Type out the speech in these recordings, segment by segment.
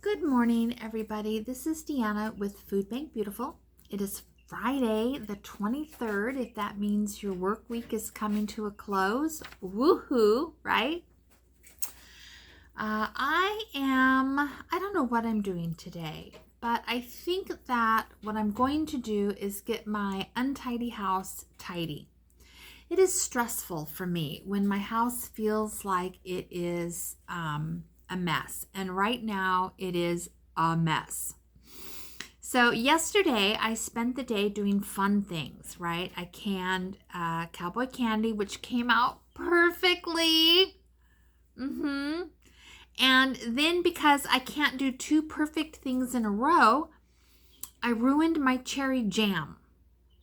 Good morning, everybody. This is Deanna with Food Bank Beautiful. It is Friday, the 23rd, if that means your work week is coming to a close. Woohoo, right? I don't know what I'm doing today, but I think that what I'm going to do is get my untidy house tidy. It is stressful for me when my house feels like it is a mess. And right now it is a mess. So yesterday I spent the day doing fun things, right? I canned cowboy candy, which came out perfectly. And then because I can't do two perfect things in a row, I ruined my cherry jam.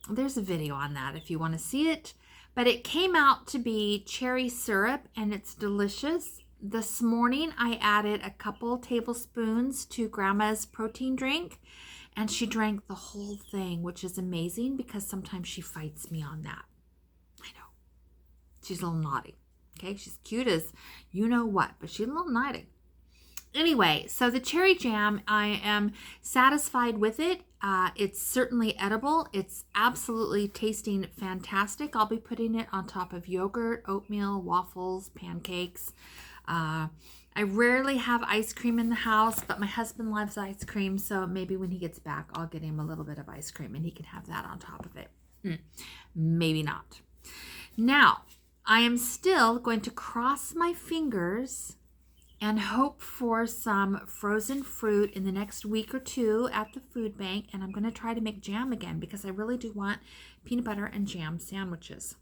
There's a video on that if you want to see it. But it came out to be cherry syrup and it's delicious. This morning I added a couple tablespoons to Grandma's protein drink and she drank the whole thing, which is amazing because sometimes she fights me on that. I know. She's a little naughty. Okay, she's cute as you know what, but she's a little naughty. Anyway, so the cherry jam, I am satisfied with it. It's certainly edible. It's absolutely tasting fantastic. I'll be putting it on top of yogurt, oatmeal, waffles, pancakes. I rarely have ice cream in the house, but my husband loves ice cream, so maybe when he gets back, I'll get him a little bit of ice cream and he can have that on top of it. Maybe not. Now, I am still going to cross my fingers and hope for some frozen fruit in the next week or two at the food bank. And I'm going to try to make jam again because I really do want peanut butter and jam sandwiches.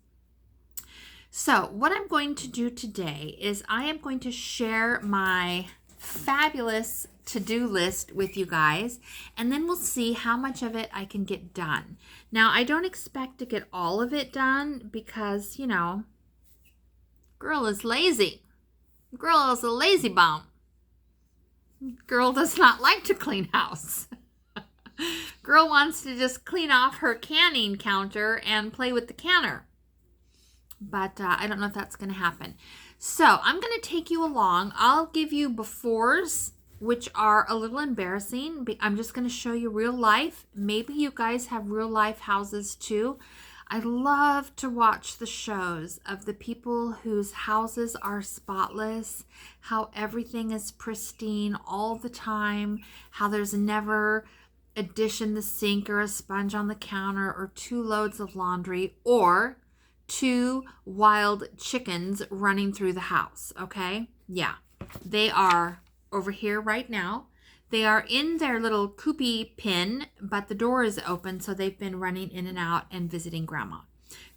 So what I'm going to do today is I am going to share my fabulous to-do list with you guys, and then we'll see how much of it I can get done. Now, I don't expect to get all of it done because, you know, girl is lazy. Girl is a lazy bum. Girl does not like to clean house. Girl wants to just clean off her canning counter and play with the canner. But I don't know if that's going to happen. So I'm going to take you along. I'll give you befores, which are a little embarrassing. I'm just going to show you real life. Maybe you guys have real life houses too. I love to watch the shows of the people whose houses are spotless, how everything is pristine all the time, how there's never a dish in the sink or a sponge on the counter or 2 loads of laundry or 2 wild chickens running through the house, okay? Yeah, they are over here right now. They are in their little coopy pen, but the door is open, so they've been running in and out and visiting Grandma.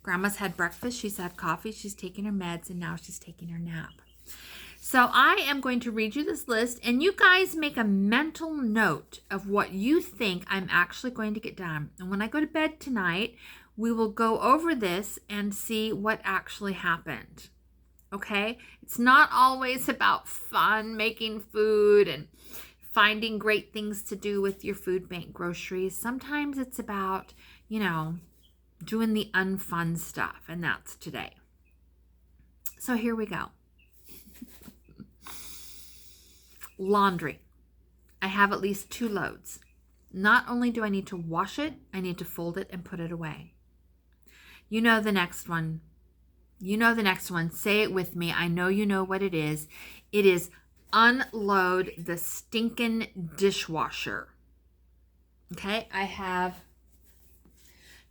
Grandma's had breakfast, she's had coffee, she's taking her meds, and now she's taking her nap. So I am going to read you this list, and you guys make a mental note of what you think I'm actually going to get done. And when I go to bed tonight, we will go over this and see what actually happened. Okay? It's not always about fun, making food, and finding great things to do with your food bank groceries. Sometimes it's about, you know, doing the unfun stuff, and that's today. So here we go. Laundry. I have at least 2 loads. Not only do I need to wash it, I need to fold it and put it away. You know the next one. You know the next one. Say it with me. I know you know what it is. It is unload the stinking dishwasher. Okay, I have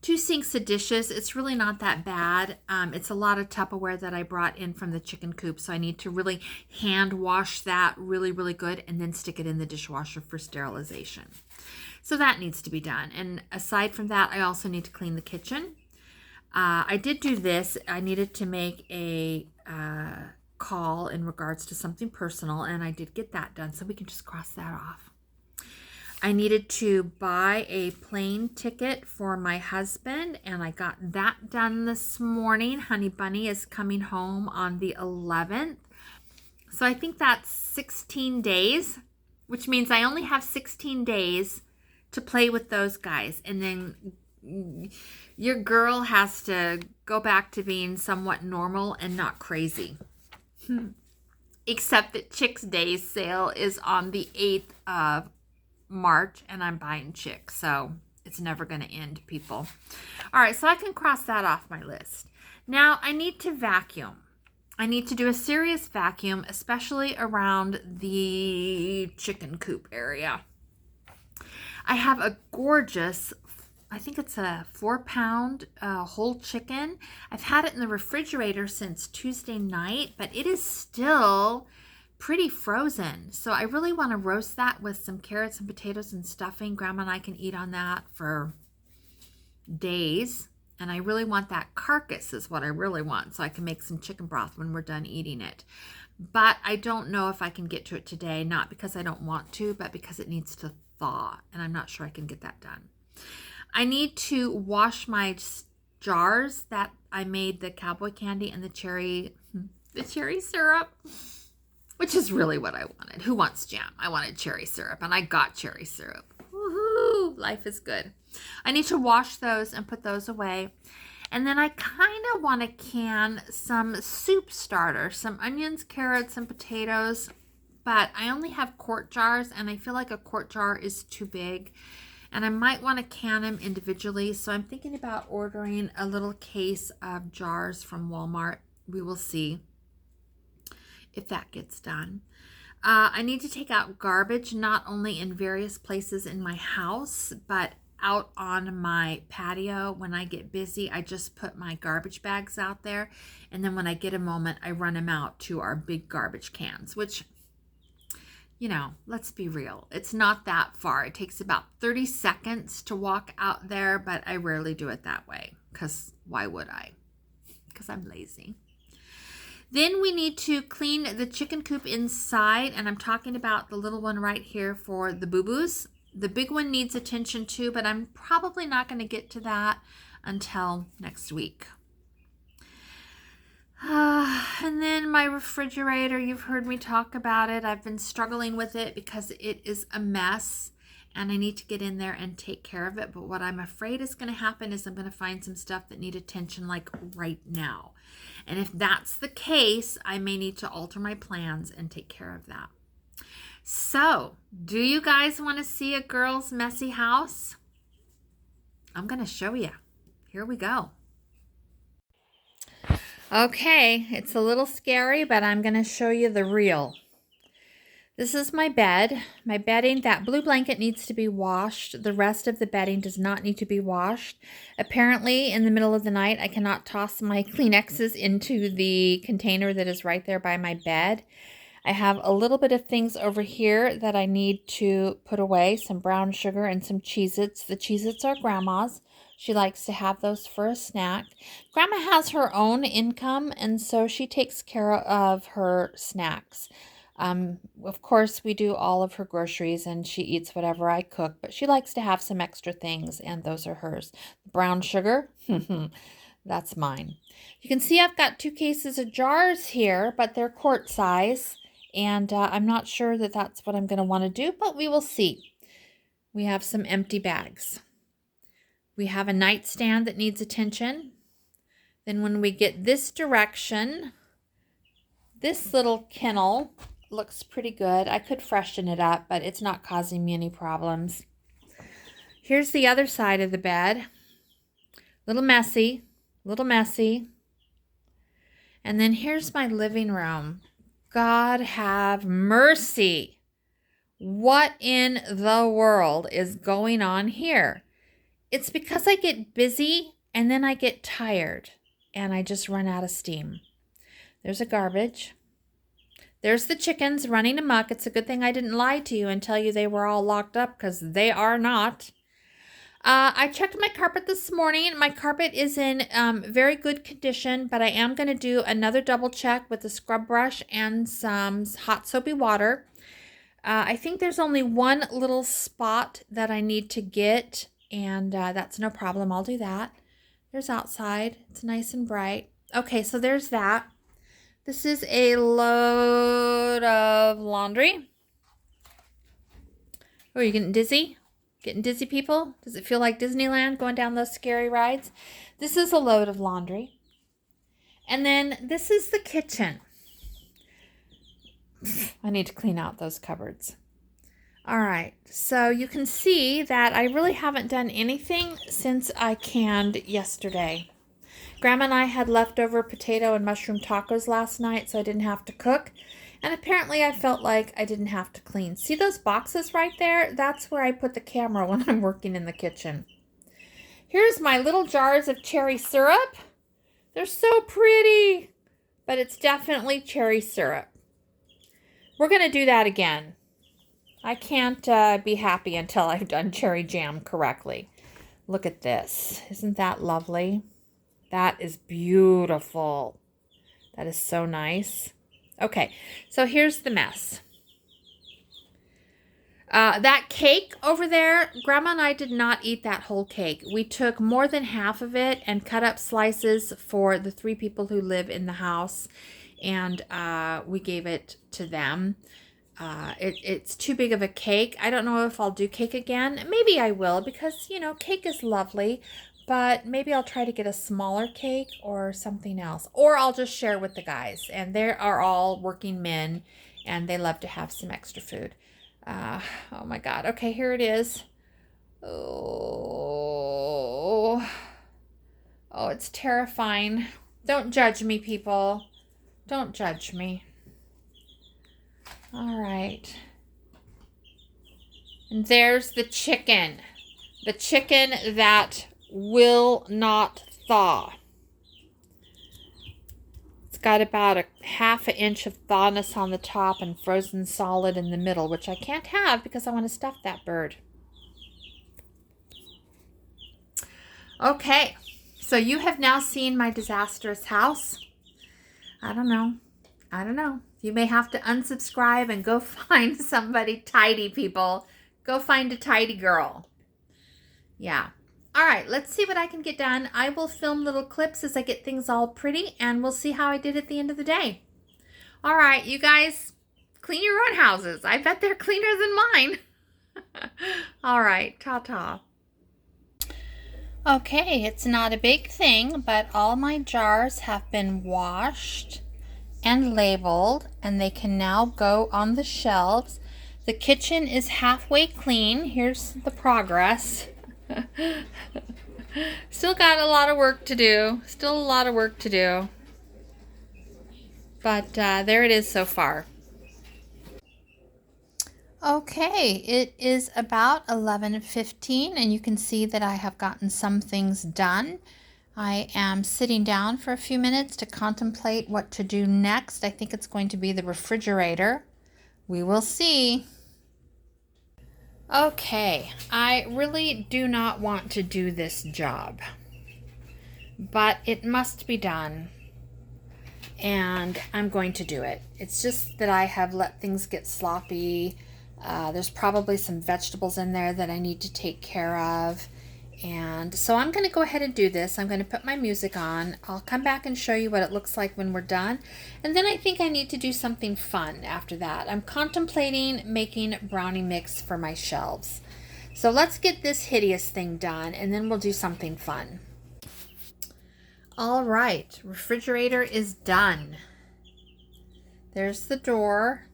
2 sinks of dishes. It's really not that bad. It's a lot of Tupperware that I brought in from the chicken coop, so I need to really hand wash that really, really good and then stick it in the dishwasher for sterilization. So that needs to be done. And aside from that, I also need to clean the kitchen. I did do this. I needed to make a call in regards to something personal, and I did get that done, so we can just cross that off. I needed to buy a plane ticket for my husband, and I got that done this morning. Honey Bunny is coming home on the 11th, so I think that's 16 days, which means I only have 16 days to play with those guys, and then your girl has to go back to being somewhat normal and not crazy. except that Chick's Days sale is on the 8th of March, and I'm buying Chick, so it's never going to end, people. All right, so I can cross that off my list. Now, I need to vacuum. I need to do a serious vacuum, especially around the chicken coop area. I have a gorgeous, I think it's a 4-pound whole chicken. I've had it in the refrigerator since Tuesday night, but it is still pretty frozen. So I really want to roast that with some carrots and potatoes and stuffing. Grandma and I can eat on that for days. And I really want that carcass is what I really want, so I can make some chicken broth when we're done eating it. But I don't know if I can get to it today, not because I don't want to, but because it needs to thaw, and I'm not sure I can get that done. I need to wash my jars that I made the cowboy candy and the cherry syrup, which is really what I wanted. Who wants jam? I wanted cherry syrup, and I got cherry syrup. Woohoo! Life is good. I need to wash those and put those away. And then I kind of want to can some soup starter, some onions, carrots, and potatoes. But I only have quart jars, and I feel like a quart jar is too big. And I might want to can them individually. So I'm thinking about ordering a little case of jars from Walmart. We will see if that gets done. I need to take out garbage, not only in various places in my house, but out on my patio. When I get busy, I just put my garbage bags out there. And then when I get a moment, I run them out to our big garbage cans, which, you know, let's be real. It's not that far. It takes about 30 seconds to walk out there, but I rarely do it that way because why would I? Because I'm lazy. Then we need to clean the chicken coop inside, and I'm talking about the little one right here for the boo-boos. The big one needs attention too, but I'm probably not going to get to that until next week. And then my refrigerator, you've heard me talk about it. I've been struggling with it because it is a mess, and I need to get in there and take care of it. But what I'm afraid is going to happen is I'm going to find some stuff that need attention like right now. And if that's the case, I may need to alter my plans and take care of that. So, do you guys want to see a girl's messy house? I'm going to show you. Here we go. Okay, it's a little scary, but I'm going to show you the real. This is my bed. My bedding, that blue blanket needs to be washed. The rest of the bedding does not need to be washed. Apparently, in the middle of the night, I cannot toss my Kleenexes into the container that is right there by my bed. I have a little bit of things over here that I need to put away, some brown sugar and some Cheez-Its. The Cheez-Its are Grandma's. She likes to have those for a snack. Grandma has her own income, and so she takes care of her snacks. Of course, we do all of her groceries, and she eats whatever I cook, but she likes to have some extra things, and those are hers. Brown sugar, that's mine. You can see I've got 2 cases of jars here, but they're quart size, and I'm not sure that that's what I'm going to want to do, but we will see. We have some empty bags. We have a nightstand that needs attention. Then when we get this direction, this little kennel looks pretty good. I could freshen it up, but it's not causing me any problems. Here's the other side of the bed. Little messy. And then here's my living room. God have mercy. What in the world is going on here? It's because I get busy and then I get tired and I just run out of steam. There's a garbage. There's the chickens running amok. It's a good thing I didn't lie to you and tell you they were all locked up, because they are not. I checked my carpet this morning. My carpet is in very good condition, but I am going to do another double check with a scrub brush and some hot soapy water. I think there's only one little spot that I need to get, and that's no problem. I'll do that. There's outside. It's nice and bright. Okay, so there's that. This is a load of laundry. Oh, are you getting dizzy? Getting dizzy, people? Does it feel like Disneyland going down those scary rides? This is a load of laundry. And then this is the kitchen. I need to clean out those cupboards. All right, so you can see that I really haven't done anything since I canned yesterday. Grandma and I had leftover potato and mushroom tacos last night, so I didn't have to cook. And apparently I felt like I didn't have to clean. See those boxes right there? That's where I put the camera when I'm working in the kitchen. Here's my little jars of cherry syrup. They're so pretty, but it's definitely cherry syrup. We're going to do that again. I can't be happy until I've done cherry jam correctly. Look at this. Isn't that lovely? That is beautiful. That is so nice. Okay, so here's the mess. That cake over there, Grandma and I did not eat that whole cake. We took more than half of it and cut up slices for the 3 people who live in the house, and we gave it to them. It's too big of a cake. I don't know if I'll do cake again. Maybe I will, because, you know, cake is lovely, but maybe I'll try to get a smaller cake or something else. Or I'll just share with the guys, and they are all working men, and they love to have some extra food. Oh my God. Okay, here it is. Oh, it's terrifying. Don't judge me, people. Don't judge me. All right. And there's the chicken. The chicken that will not thaw. It's got about a ½ inch of thawness on the top and frozen solid in the middle, which I can't have because I want to stuff that bird. Okay, so you have now seen my disastrous house. I don't know. You may have to unsubscribe and go find somebody tidy, people. Go find a tidy girl. Yeah. All right, let's see what I can get done. I will film little clips as I get things all pretty, and we'll see how I did at the end of the day. All right, you guys, clean your own houses. I bet they're cleaner than mine. All right, ta-ta. Okay, it's not a big thing, but all my jars have been washed and labeled, and they can now go on the shelves. The kitchen is halfway clean. Here's the progress. Still got a lot of work to do. But there it is so far. Okay, it is about 11:15, and you can see that I have gotten some things done. I am sitting down for a few minutes to contemplate what to do next. I think it's going to be the refrigerator. We will see. Okay, I really do not want to do this job, but it must be done, and I'm going to do it. It's just that I have let things get sloppy. There's probably some vegetables in there that I need to take care of, and so I'm going to go ahead and do this. I'm going to put my music on. I'll come back and show you what it looks like when we're done, and then I think I need to do something fun after that. I'm contemplating making brownie mix for my shelves. So let's get this hideous thing done, and then we'll do something fun. All right, refrigerator is done. There's the door.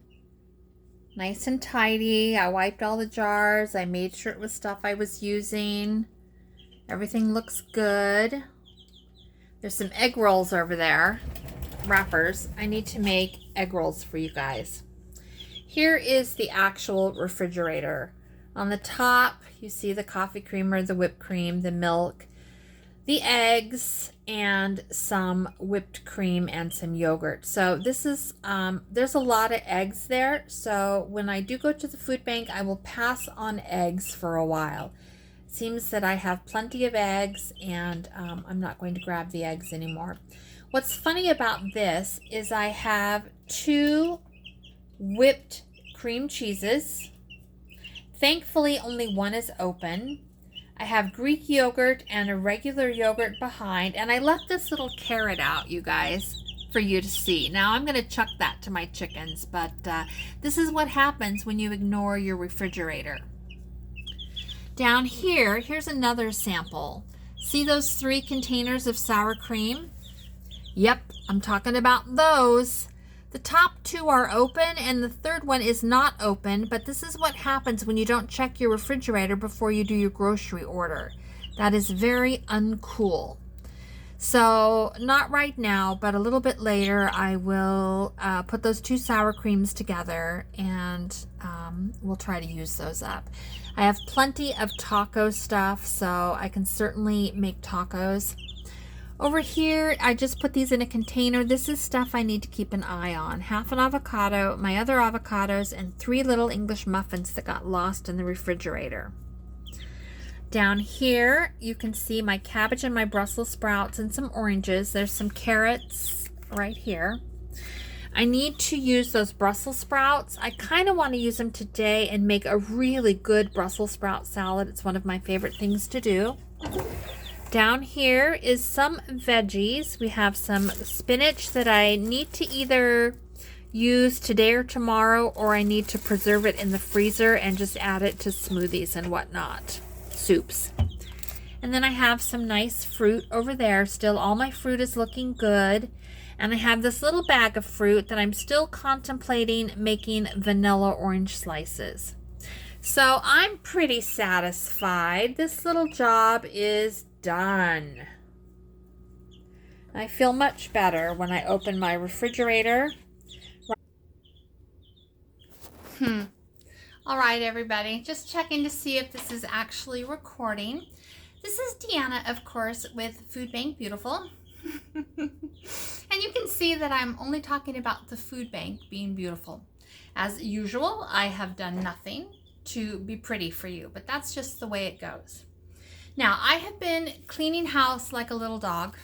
Nice and tidy. I wiped all the jars. I made sure it was stuff I was using. Everything looks good. There's some egg rolls over there. Wrappers. I need to make egg rolls for you guys. Here is the actual refrigerator. On the top, you see the coffee creamer, the whipped cream, the milk, the eggs, and some whipped cream and some yogurt. So this is, there's a lot of eggs there. So when I do go to the food bank, I will pass on eggs for a while. It seems that I have plenty of eggs, and I'm not going to grab the eggs anymore. What's funny about this is I have 2 whipped cream cheeses. Thankfully, only one is open. I have Greek yogurt and a regular yogurt behind, and I left this little carrot out, you guys, for you to see. Now I'm going to chuck that to my chickens, but this is what happens when you ignore your refrigerator. Down here, here's another sample. See those 3 containers of sour cream? Yep, I'm talking about those. The top two are open and the third one is not open, but this is what happens when you don't check your refrigerator before you do your grocery order. That is very uncool. So not right now, but a little bit later, I will put those two sour creams together and we'll try to use those up. I have plenty of taco stuff, so I can certainly make tacos. Over here, I just put these in a container. This is stuff I need to keep an eye on. Half an avocado, my other avocados, and 3 little English muffins that got lost in the refrigerator. Down here, you can see my cabbage and my Brussels sprouts and some oranges. There's some carrots right here. I need to use those Brussels sprouts. I kind of want to use them today and make a really good Brussels sprout salad. It's one of my favorite things to do. Down here is some veggies. We have some spinach that I need to either use today or tomorrow, or I need to preserve it in the freezer and just add it to smoothies and whatnot, soups. And then I have some nice fruit over there still. All my fruit is looking good. And I have this little bag of fruit that I'm still contemplating making vanilla orange slices. So I'm pretty satisfied. This little job is done. I feel much better when I open my refrigerator. All right, everybody, just checking to see if this is actually recording. This is Deanna, of course, with Food Bank Beautiful. And you can see that I'm only talking about the food bank being beautiful. As usual, I have done nothing to be pretty for you, but that's just the way it goes. Now, I have been cleaning house like a little dog.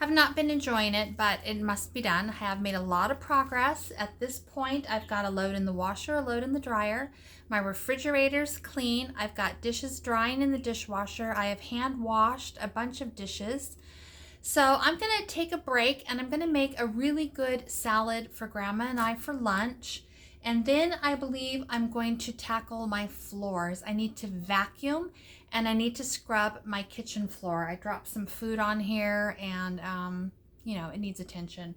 Have not been enjoying it, but it must be done. I have made a lot of progress. At this point, I've got a load in the washer, a load in the dryer. My refrigerator's clean. I've got dishes drying in the dishwasher. I have hand washed a bunch of dishes. So I'm going to take a break and I'm going to make a really good salad for Grandma and I for lunch. And then I believe I'm going to tackle my floors. I need to vacuum and I need to scrub my kitchen floor. I dropped some food on here and, you know, it needs attention.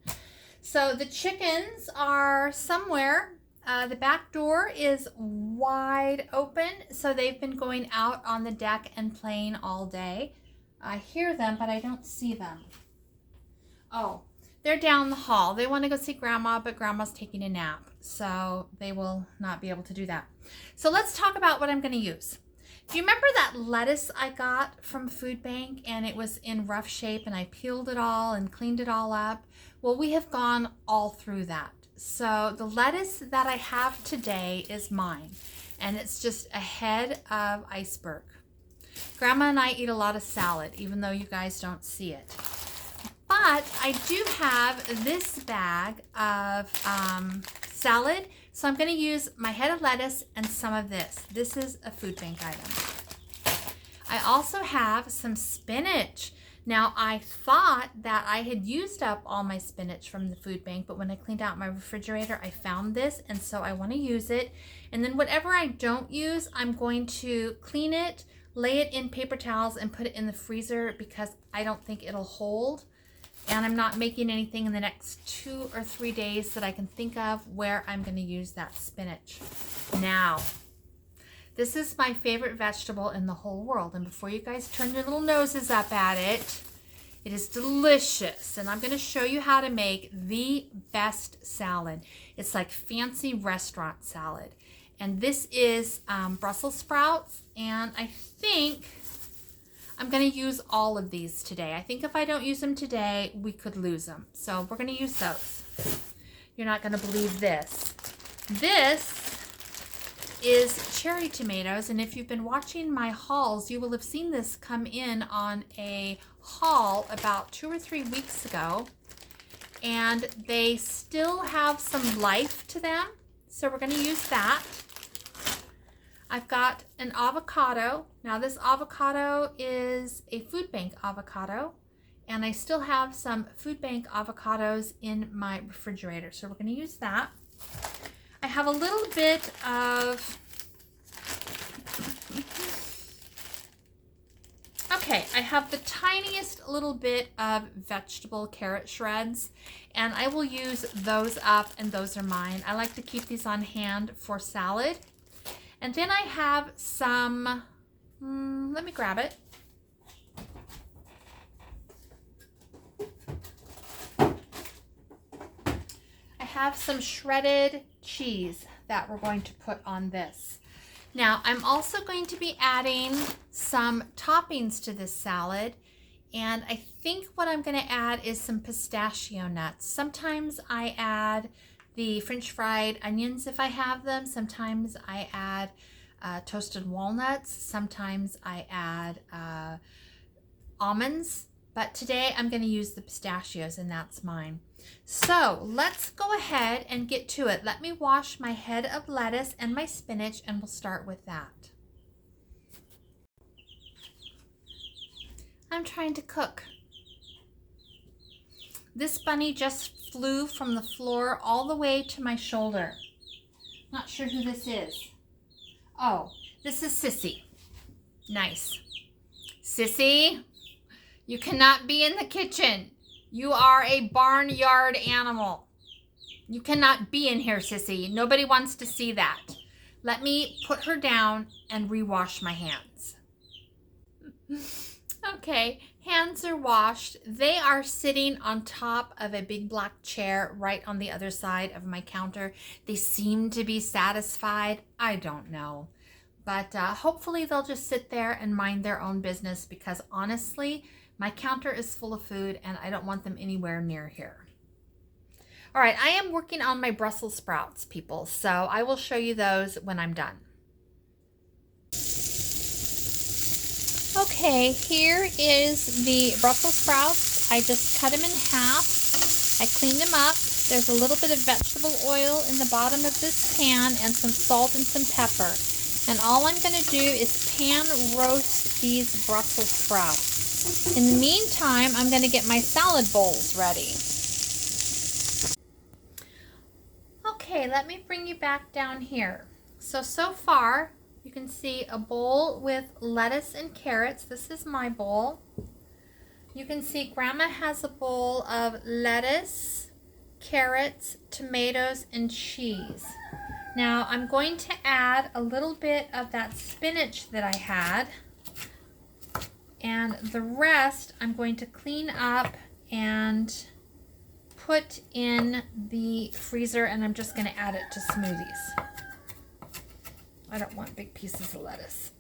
So the chickens are somewhere. The back door is wide open. So they've been going out on the deck and playing all day. I hear them, but I don't see them. Oh, they're down the hall. They want to go see Grandma, but Grandma's taking a nap, so they will not be able to do that. So let's talk about what I'm going to use. Do you remember that lettuce I got from Food Bank and it was in rough shape and I peeled it all and cleaned it all up? Well, we have gone all through that. So the lettuce that I have today is mine, and it's just a head of iceberg. Grandma and I eat a lot of salad, even though you guys don't see it. But I do have this bag of salad, so I'm going to use my head of lettuce and some of this. This is a Food Bank item. I also have some spinach. Now, I thought that I had used up all my spinach from the Food Bank, but when I cleaned out my refrigerator, I found this, and so I want to use it. And then whatever I don't use, I'm going to clean it, lay it in paper towels, and put it in the freezer because I don't think it'll hold. And I'm not making anything in the next 2 or 3 days that I can think of where I'm going to use that spinach. Now, this is my favorite vegetable in the whole world. And before you guys turn your little noses up at it, it is delicious. And I'm going to show you how to make the best salad. It's like fancy restaurant salad. And this is Brussels sprouts. And I think I'm going to use all of these today. I think if I don't use them today, we could lose them. So we're going to use those. You're not going to believe this. This is cherry tomatoes, and if you've been watching my hauls, you will have seen this come in on a haul about 2 or 3 weeks ago, and they still have some life to them, so we're going to use that. I've got an avocado. Now this avocado is a Food Bank avocado, and I still have some Food Bank avocados in my refrigerator, so we're going to use that. I have a little bit of Okay, I have the tiniest little bit of vegetable carrot shreds, and I will use those up, and those are mine. I like to keep these on hand for salad. And then I have some, let me grab it. I have some shredded cheese that we're going to put on this. Now, I'm also going to be adding some toppings to this salad, and I think what I'm going to add is some pistachio nuts. Sometimes I add the French fried onions if I have them. Sometimes I add toasted walnuts. Sometimes I add almonds, but today I'm going to use the pistachios, and that's mine. So let's go ahead and get to it. Let me wash my head of lettuce and my spinach, and we'll start with that. I'm trying to cook. This bunny just flew from the floor all the way to my shoulder. Not sure who this is. Oh, this is Sissy. Nice. Sissy, you cannot be in the kitchen. You are a barnyard animal. You cannot be in here, Sissy. Nobody wants to see that. Let me put her down and rewash my hands. Okay, hands are washed. They are sitting on top of a big black chair right on the other side of my counter. They seem to be satisfied. I don't know. But hopefully they'll just sit there and mind their own business, because honestly, my counter is full of food and I don't want them anywhere near here. All right, I am working on my Brussels sprouts, people, so I will show you those when I'm done. Okay, here is the Brussels sprouts. I just cut them in half. I cleaned them up. There's a little bit of vegetable oil in the bottom of this pan and some salt and some pepper. And all I'm going to do is pan roast these Brussels sprouts. In the meantime, I'm going to get my salad bowls ready. Okay, let me bring you back down here. So far, you can see a bowl with lettuce and carrots. This is my bowl. You can see Grandma has a bowl of lettuce, carrots, tomatoes, and cheese. Now, I'm going to add a little bit of that spinach that I had. And the rest I'm going to clean up and put in the freezer, and I'm just going to add it to smoothies. I don't want big pieces of lettuce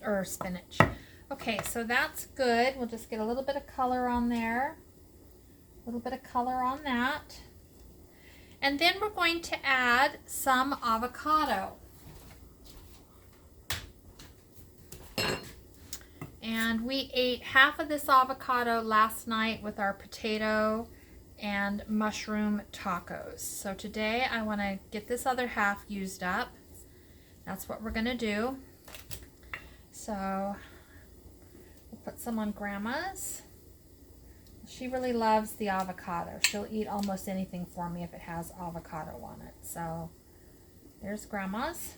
or spinach. Okay, so that's good. We'll just get a little bit of color on there. A little bit of color on that. And then we're going to add some avocado. And we ate half of this avocado last night with our potato and mushroom tacos. So today I want to get this other half used up. That's what we're going to do. So we'll put some on Grandma's. She really loves the avocado. She'll eat almost anything for me if it has avocado on it. So there's Grandma's.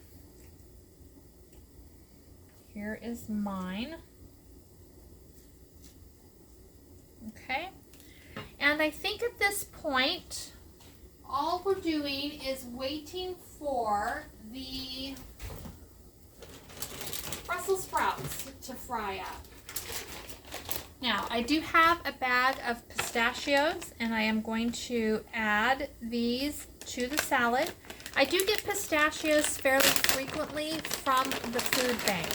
Here is mine. Okay, and I think at this point, all we're doing is waiting for the Brussels sprouts to fry up. Now, I do have a bag of pistachios, and I am going to add these to the salad. I do get pistachios fairly frequently from the food bank.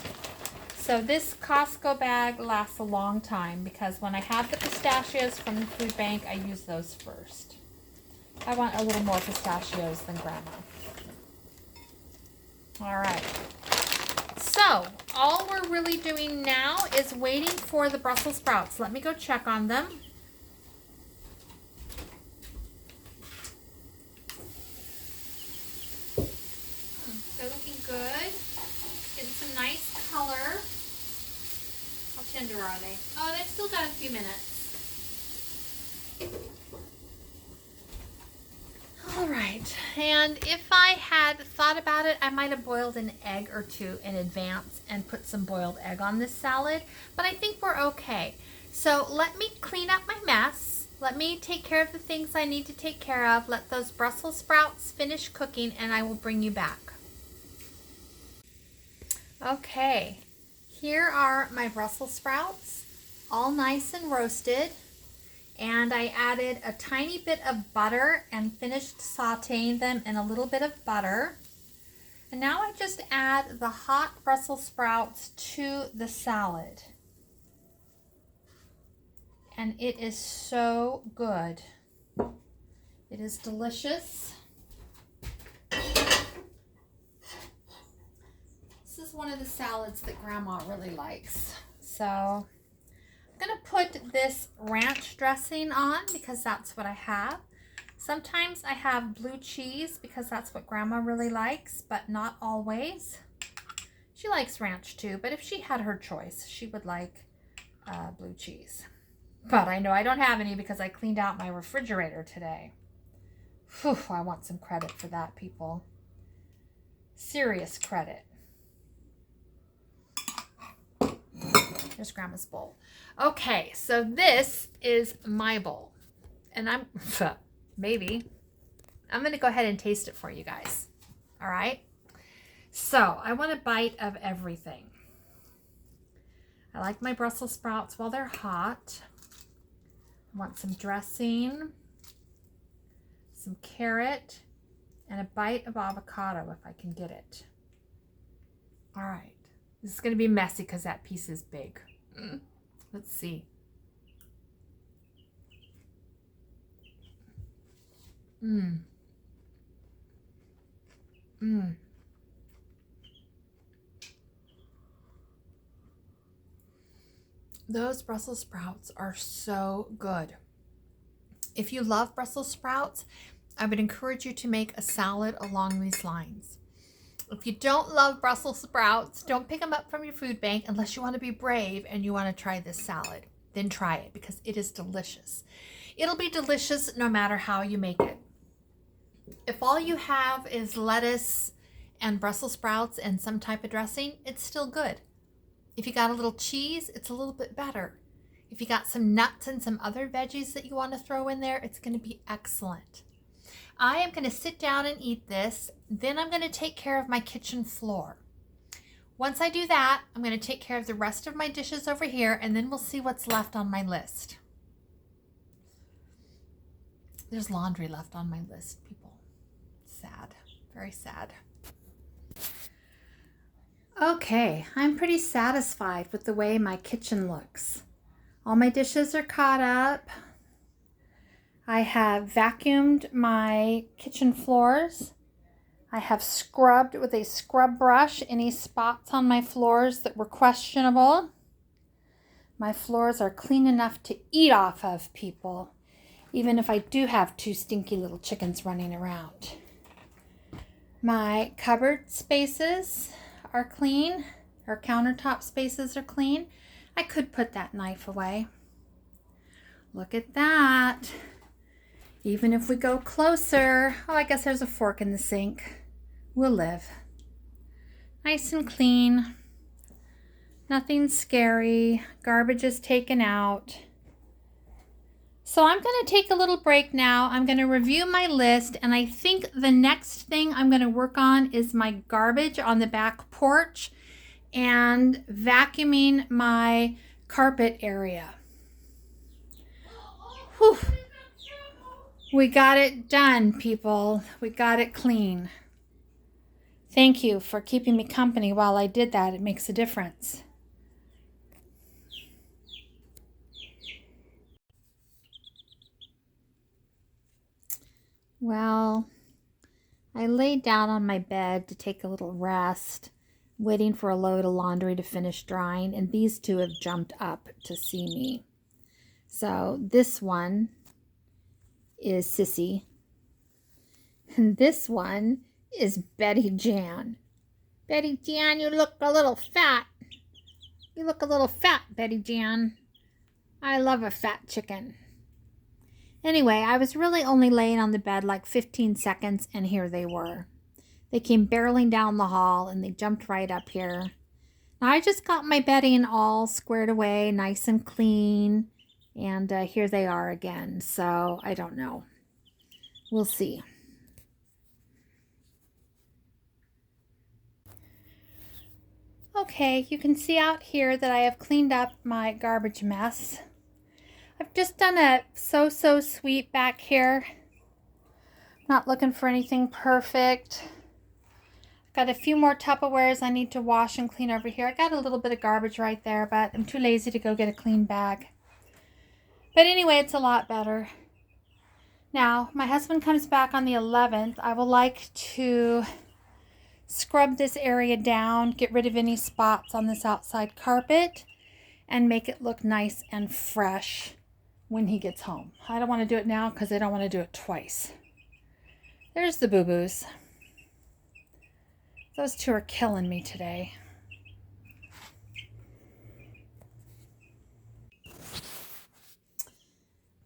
So this Costco bag lasts a long time, because when I have the pistachios from the food bank, I use those first. I want a little more pistachios than Grandma. All right. So all we're really doing now is waiting for the Brussels sprouts. Let me go check on them. They're looking good. Getting some nice color. How tender are they? Oh, they've still got a few minutes. All right. right, and if I had thought about it, I might have boiled an egg or two in advance and put some boiled egg on this salad, but I think we're okay. So let me clean up my mess. Let me take care of the things I need to take care of. Let those Brussels sprouts finish cooking, and I will bring you back. Okay, here are my Brussels sprouts, all nice and roasted. And I added a tiny bit of butter and finished sauteing them in a little bit of butter. And now I just add the hot Brussels sprouts to the salad. And it is so good. It is delicious. This is one of the salads that Grandma really likes. So I'm going to put this ranch dressing on because that's what I have. Sometimes I have blue cheese because that's what Grandma really likes, but not always. She likes ranch too, but if she had her choice, she would like blue cheese. But I know I don't have any because I cleaned out my refrigerator today. Whew, I want some credit for that, people. Serious credit. Here's Grandma's bowl. Okay, so this is my bowl. And I'm going to go ahead and taste it for you guys. All right? So I want a bite of everything. I like my Brussels sprouts while they're hot. I want some dressing, some carrot, and a bite of avocado if I can get it. All right. This is going to be messy because that piece is big. Let's see. Those Brussels sprouts are so good. If you love Brussels sprouts, I would encourage you to make a salad along these lines. If you don't love Brussels sprouts, don't pick them up from your food bank unless you want to be brave and you want to try this salad. Then try it because it is delicious. It'll be delicious no matter how you make it. If all you have is lettuce and Brussels sprouts and some type of dressing, it's still good. If you got a little cheese, it's a little bit better. If you got some nuts and some other veggies that you want to throw in there, it's going to be excellent. I am going to sit down and eat this. Then I'm going to take care of my kitchen floor. Once I do that, I'm going to take care of the rest of my dishes over here, and then we'll see what's left on my list. There's laundry left on my list, people. Sad. Very sad. Okay, I'm pretty satisfied with the way my kitchen looks. All my dishes are caught up. I have vacuumed my kitchen floors. I have scrubbed with a scrub brush any spots on my floors that were questionable. My floors are clean enough to eat off of, people, even if I do have two stinky little chickens running around. My cupboard spaces are clean. Our countertop spaces are clean. I could put that knife away. Look at that. Even if we go closer, oh, I guess there's a fork in the sink. We'll live. Nice and clean. Nothing scary. Garbage is taken out. So I'm going to take a little break now. I'm going to review my list, and I think the next thing I'm going to work on is my garbage on the back porch and vacuuming my carpet area. Whew. We got it done, people. We got it clean. Thank you for keeping me company while I did that. It makes a difference. Well, I laid down on my bed to take a little rest, waiting for a load of laundry to finish drying, and these two have jumped up to see me. So this one is Sissy, and this one is Betty Jan. Betty Jan, you look a little fat. You look a little fat, Betty Jan. I love a fat chicken. Anyway, I was really only laying on the bed like 15 seconds, and here they were. They came barreling down the hall, and they jumped right up here. Now, I just got my bedding all squared away, nice and clean, and here they are again. So, I don't know. We'll see. Okay, you can see out here that I have cleaned up my garbage mess. I've just done a so sweep back here. Not looking for anything perfect. Got a few more Tupperwares I need to wash and clean over here. I got a little bit of garbage right there, but I'm too lazy to go get a clean bag. But anyway, it's a lot better. Now, my husband comes back on the 11th. I would like to scrub this area down, get rid of any spots on this outside carpet, and make it look nice and fresh when he gets home. I don't want to do it now because I don't want to do it twice. There's the boo-boos. Those two are killing me today.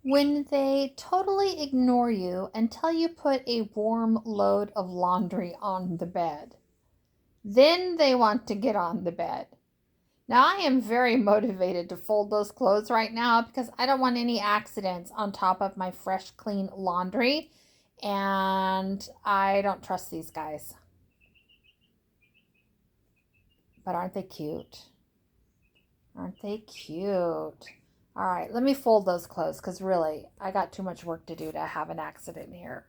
When they totally ignore you until you put a warm load of laundry on the bed, then they want to get on the bed. Now, I am very motivated to fold those clothes right now because I don't want any accidents on top of my fresh, clean laundry, and I don't trust these guys. But aren't they cute? Aren't they cute? All right, let me fold those clothes because really, I got too much work to do to have an accident here.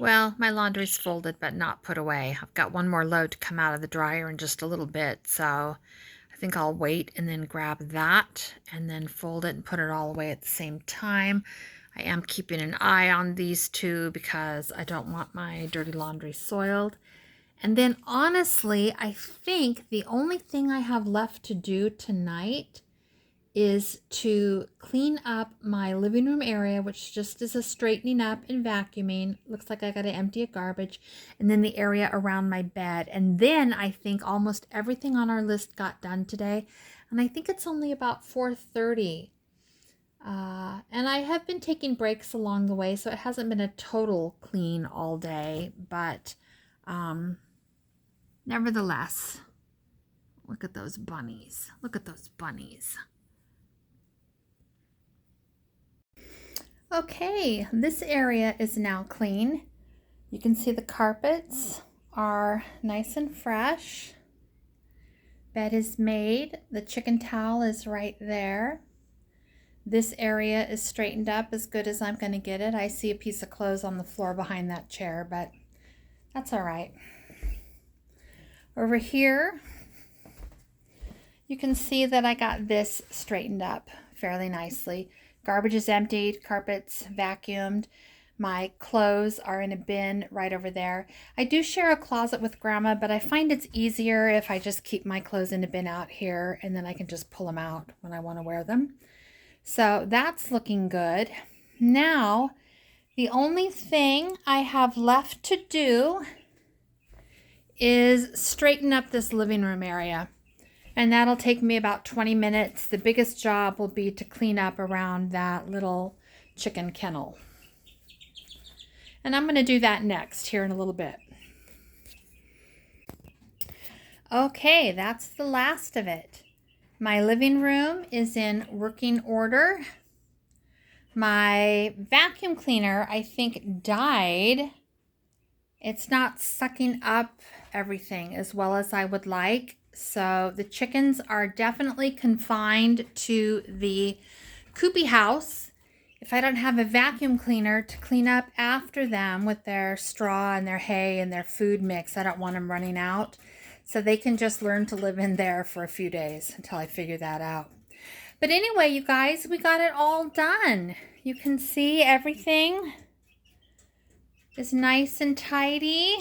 Well, my laundry's folded but not put away. I've got one more load to come out of the dryer in just a little bit, so I think I'll wait and then grab that and then fold it and put it all away at the same time. I am keeping an eye on these two because I don't want my dirty laundry soiled. And then honestly, I think the only thing I have left to do tonight is to clean up my living room area, which just is a straightening up and vacuuming. Looks like I got to empty a garbage. And then the area around my bed. And then I think almost everything on our list got done today. And I think it's only about 4:30. And I have been taking breaks along the way, so it hasn't been a total clean all day. But nevertheless, look at those bunnies. Look at those bunnies. Okay, this area is now clean. You can see the carpets are nice and fresh. Bed is made. The chicken towel is right there. This area is straightened up as good as I'm going to get it. I see a piece of clothes on the floor behind that chair, but that's all right. Over here, you can see that I got this straightened up fairly nicely. Garbage is emptied, carpets vacuumed. My clothes are in a bin right over there. I do share a closet with Grandma, but I find it's easier if I just keep my clothes in a bin out here, and then I can just pull them out when I want to wear them. So that's looking good. Now, the only thing I have left to do is straighten up this living room area. And that'll take me about 20 minutes. The biggest job will be to clean up around that little chicken kennel. And I'm going to do that next here in a little bit. Okay, that's the last of it. My living room is in working order. My vacuum cleaner, I think, died. It's not sucking up everything as well as I would like. So the chickens are definitely confined to the coopy house. If I don't have a vacuum cleaner to clean up after them with their straw and their hay and their food mix, I don't want them running out. So they can just learn to live in there for a few days until I figure that out. But anyway, you guys, we got it all done. You can see everything is nice and tidy.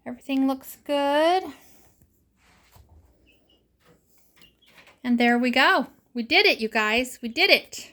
Everything looks good. And there we go. We did it, you guys. We did it.